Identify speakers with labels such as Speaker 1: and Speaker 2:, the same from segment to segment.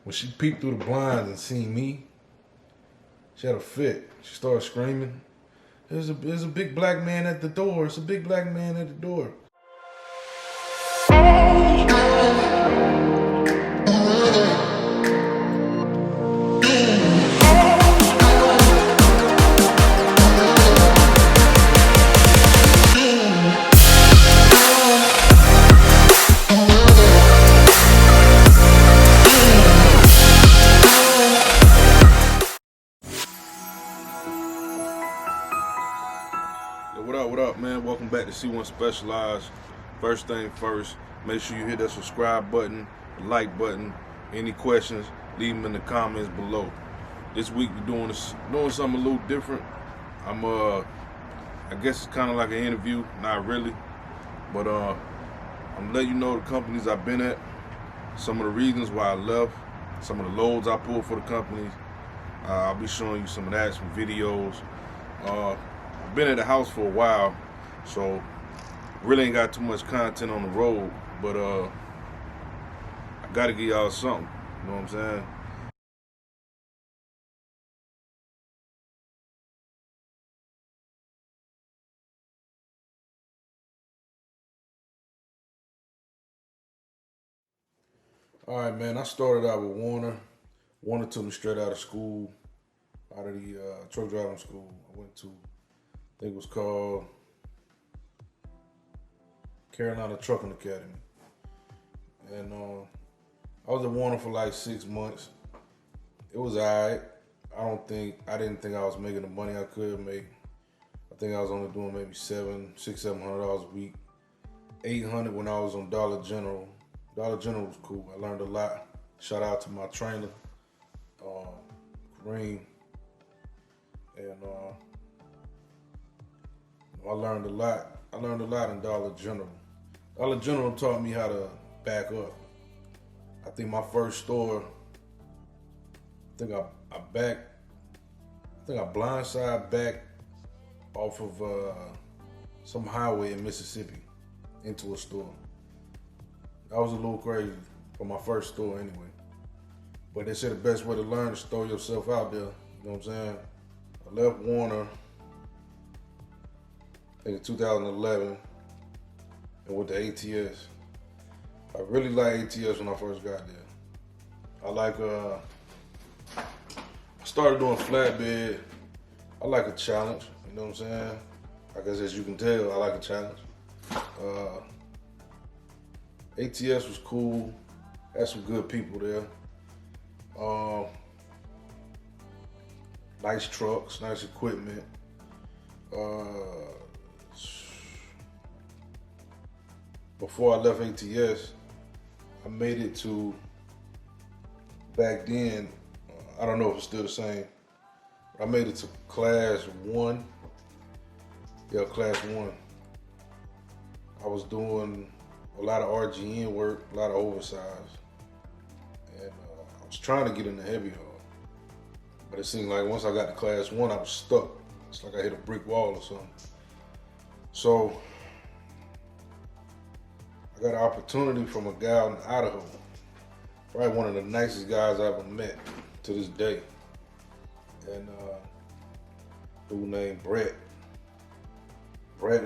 Speaker 1: When she peeked through the blinds and seen me, she had a fit. She started screaming. There's a big black man at the door. It's a big black man at the door. What up, man? Welcome back to C1 Specialized. First thing first, make sure you hit that subscribe button, the like button. Any questions, leave them in the comments below. This week we're doing something a little different. I guess it's kind of like an interview, not really, but I'm letting you know the companies I've been at, some of the reasons why I left, some of the loads I pulled for the companies. I'll be showing you some of that, some videos. I've been at the house for a while, so really ain't got too much content on the road, but I gotta give y'all something, you know what I'm saying? All right, man, I started out with Warner. Warner took me straight out of school, out of the truck driving school. I went to, I think it was called Carolina Trucking Academy. And I was at Warner for like 6 months. It was all right. I didn't think I was making the money I could make. I think I was only doing maybe $700 a week. $800 when I was on Dollar General. Dollar General was cool. I learned a lot. Shout out to my trainer, Kareem. And I learned a lot. I learned a lot in Dollar General. Dollar General taught me how to back up. I think my first store, I think I blindside backed off of some highway in Mississippi into a store. That was a little crazy for my first store anyway. But they said the best way to learn is to throw yourself out there. You know what I'm saying? I left Warner, I think in 2011, and went to ATS. I really liked ATS when I first got there. I started doing flatbed. I like a challenge, you know what I'm saying? I guess as you can tell, I like a challenge. ATS was cool, had some good people there. Nice trucks, nice equipment. Before I left ATS, I made it to, back then, I don't know if it's still the same, I made it to class 1. Yeah, class 1. I was doing a lot of RGN work, a lot of oversize. And I was trying to get in the heavy haul. But it seemed like once I got to class 1, I was stuck. It's like I hit a brick wall or something. So I got an opportunity from a guy out in Idaho. Probably one of the nicest guys I ever met to this day. And a dude named Brett. Brett,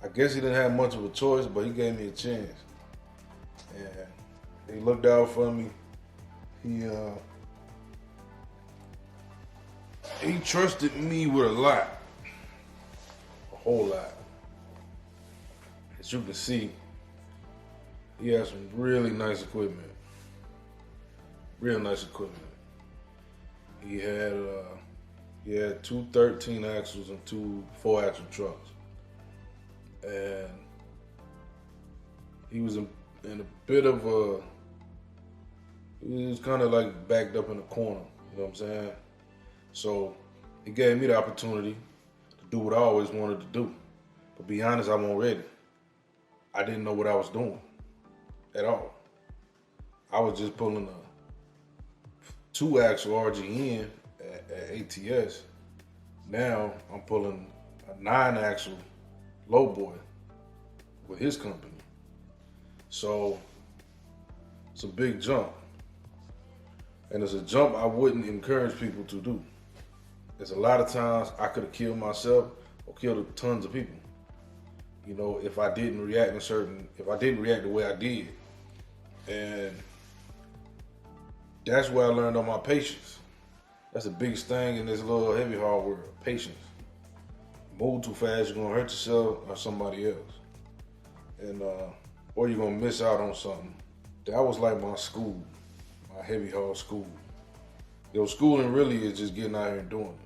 Speaker 1: I guess he didn't have much of a choice, but he gave me a chance. And he looked out for me. He trusted me with a lot, a whole lot. As you can see, he has some really nice equipment, real nice equipment. He had two 13 axles and two 4-axle trucks. And he was in a bit of he was kind of like backed up in the corner, you know what I'm saying? So he gave me the opportunity to do what I always wanted to do. But to be honest, I wasn't ready. I didn't know what I was doing at all. I was just pulling a 2-axle RGN at ATS. Now I'm pulling a 9-axle low boy with his company. So it's a big jump. And it's a jump I wouldn't encourage people to do. There's a lot of times I could have killed myself or killed tons of people. You know, if I didn't react the way I did. And that's where I learned on my patience. That's the biggest thing in this little heavy haul world, patience. Move too fast, you're gonna hurt yourself or somebody else. And or you're gonna miss out on something. That was like my school, my heavy haul school. Schooling really is just getting out here and doing it.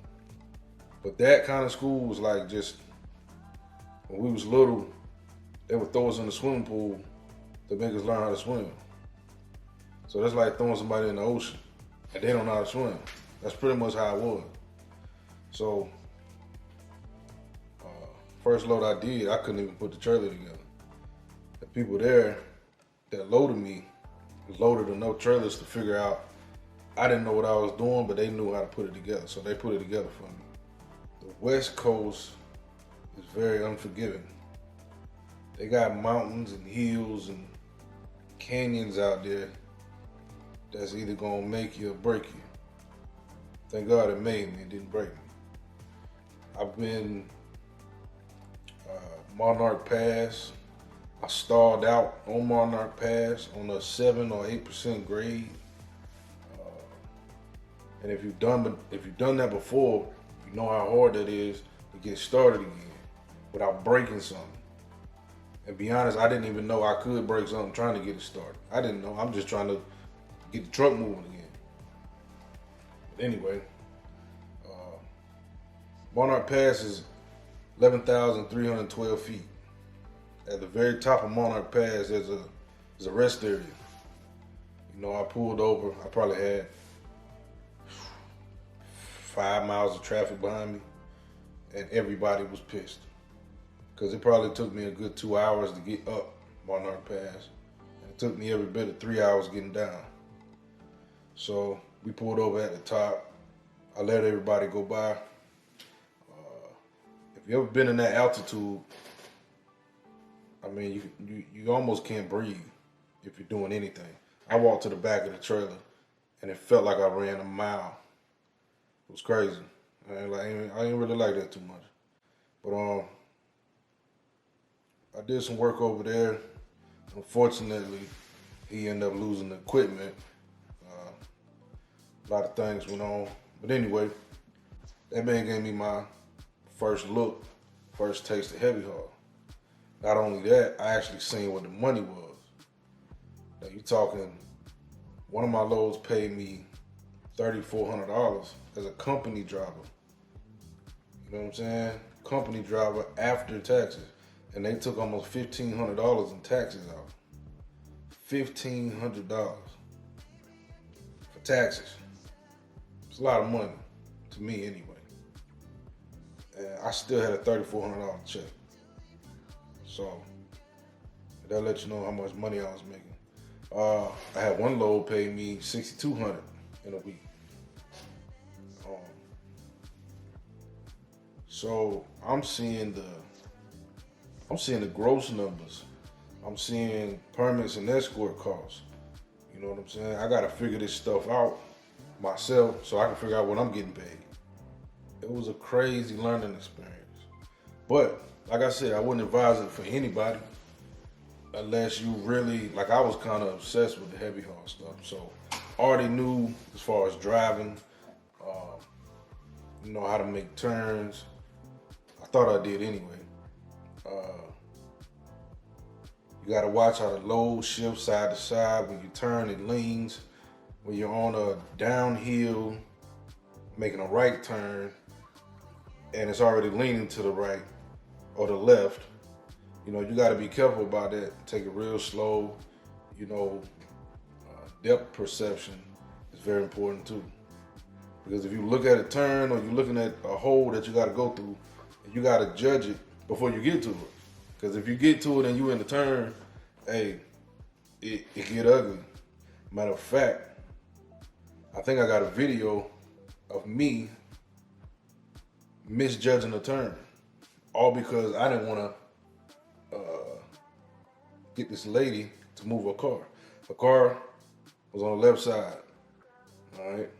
Speaker 1: But that kind of school was like just, when we was little, they would throw us in the swimming pool to make us learn how to swim. So that's like throwing somebody in the ocean and they don't know how to swim. That's pretty much how it was. So, first load I did, I couldn't even put the trailer together. The people there that loaded me loaded enough trailers to figure out I didn't know what I was doing, but they knew how to put it together. So they put it together for me. The West Coast is very unforgiving. They got mountains and hills and canyons out there that's either gonna make you or break you. Thank God it made me, it didn't break me. I've been Monarch Pass. I stalled out on Monarch Pass on a 7 or 8% grade. And if you've done that before, you know how hard that is to get started again without breaking something. And be honest, I didn't even know I could break something trying to get it started. I didn't know. I'm just trying to get the truck moving again. But anyway, Monarch Pass is 11,312 feet. At the very top of Monarch Pass, there's a rest area. You know, I pulled over. I probably had 5 miles of traffic behind me, and everybody was pissed. Because it probably took me a good 2 hours to get up Monarch Pass. And it took me every bit of 3 hours getting down. So we pulled over at the top. I let everybody go by. If you ever been in that altitude, I mean, you almost can't breathe if you're doing anything. I walked to the back of the trailer, and it felt like I ran a mile. It was crazy. I didn't really like that too much. But I did some work over there. Unfortunately, he ended up losing the equipment. A lot of things went on. But anyway, that man gave me my first taste of heavy haul. Not only that, I actually seen what the money was. Now you talking, one of my loads paid me $3,400 as a company driver. You know what I'm saying? Company driver after taxes. And they took almost $1,500 in taxes out. $1,500 for taxes. It's a lot of money, to me anyway. And I still had a $3,400 check. So, that lets you know how much money I was making. I had one load pay me $6,200 in a week. So I'm seeing the gross numbers. I'm seeing permits and escort costs. You know what I'm saying? I gotta figure this stuff out myself so I can figure out what I'm getting paid. It was a crazy learning experience. But like I said, I wouldn't advise it for anybody unless you really, like I was kind of obsessed with the heavy haul stuff. So I already knew as far as driving, you know how to make turns. I thought I did anyway. You gotta watch how the load shifts side to side. When you turn, it leans. When you're on a downhill, making a right turn, and it's already leaning to the right or the left, you know, you gotta be careful about that. Take it real slow. You know, depth perception is very important too. Because if you look at a turn or you're looking at a hole that you gotta go through, you gotta judge it before you get to it. Because if you get to it and you in the turn, hey, it get ugly. Matter of fact, I think I got a video of me misjudging the turn, all because I didn't want to get this lady to move her car. The car was on the left side. All right,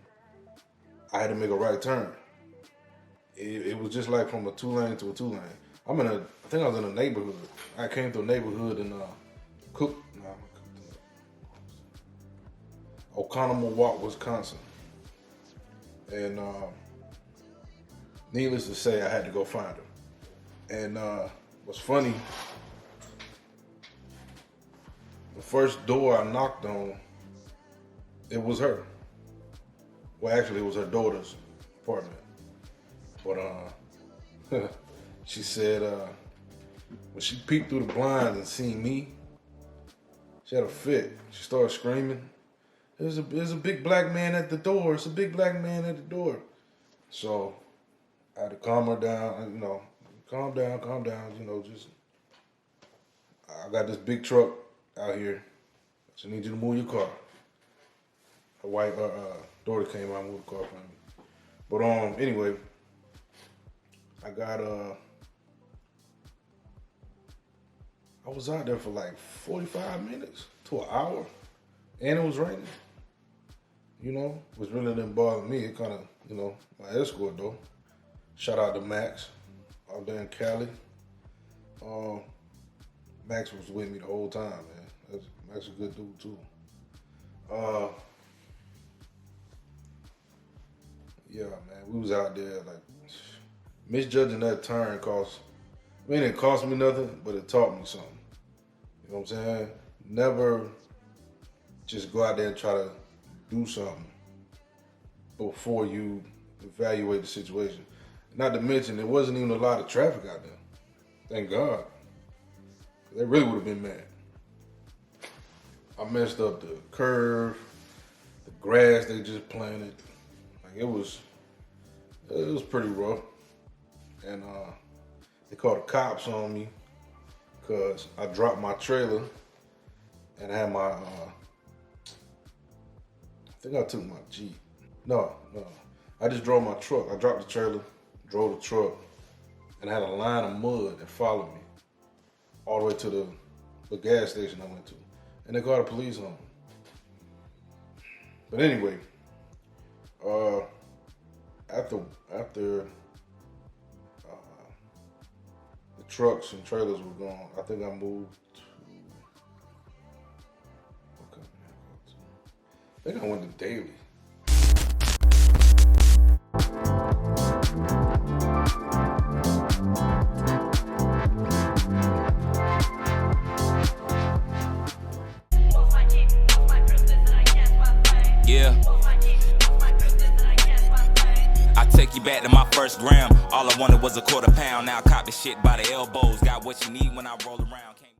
Speaker 1: I had to make a right turn. It was just like from a 2-lane to a 2-lane. I think I was in a neighborhood. I came to a neighborhood in Oconomowoc, Wisconsin. And needless to say, I had to go find her. And what's funny, the first door I knocked on, it was her. Well, actually, it was her daughter's apartment. But she said when she peeked through the blinds and seen me, she had a fit. She started screaming, There's a big black man at the door. It's a big black man at the door. So I had to calm her down, calm down, just, I got this big truck out here. I just need you to move your car. Her daughter came out and moved the car for me. But anyway, I was out there for like 45 minutes to an hour, and it was raining. Which really didn't bother me. It kind of, my escort though. Shout out to Max out there in Cali. Max was with me the whole time, man. Max a good dude too. Yeah, man, we was out there like misjudging that turn it didn't cost me nothing, but it taught me something. You know what I'm saying? Never just go out there and try to do something before you evaluate the situation. Not to mention, there wasn't even a lot of traffic out there. Thank God. They really would have been mad. I messed up the curve, the grass they just planted. Like it was pretty rough. And they called the cops on me because I dropped my trailer and I had my, I think I took my Jeep. No. I just drove my truck. I dropped the trailer, drove the truck, and I had a line of mud that followed me all the way to the gas station I went to. And they called the police on me. But anyway, after the trucks and trailers were gone, I think I moved to, I think I went to Daly.
Speaker 2: Yeah. I take you back to my first gram. All I wanted was a quarter pound. Now I cop the shit by the elbows. Got what you need when I roll around.